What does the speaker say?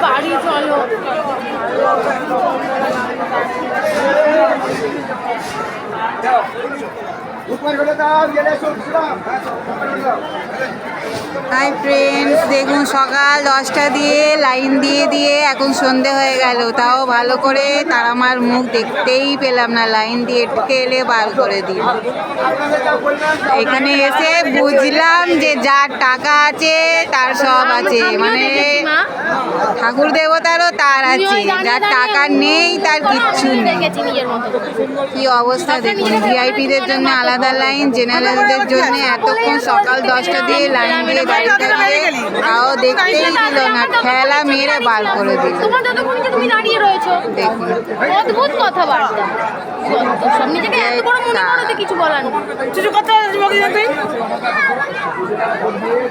বাড়ি চলো। Hi friends, দেখুন সকাল 10টা দিয়ে লাইন দিয়ে এখন সন্ধে হয়ে গেল, তাও ভালো করে তারামার মুখ দেখতেই পেলাম না। লাইন দিয়ে ঢুকে এলে বার করে দিই। এখানে এসে বুঝলাম যে যার টাকা আছে তার সব আছে, মানে ঠাকুর দেবতারও তার আছে, যার টাকা নেই তার কিচ্ছু নেই। কি অবস্থা দেখুন, ভিআইপিদের জন্য আলাদা লাইন, জেনারেলদের জন্য এতক্ষণ সকাল 10টা দিয়ে লাইন দিয়ে দাঁড়িয়ে থাকলে তাও দেখতেই দিল না, ঠেলা মেরে বার করে দিল। দেখুন অদ্ভুত কথাবার্তা, সব নিজেকে এত বড় মনে করতে কিছু বলার নেই।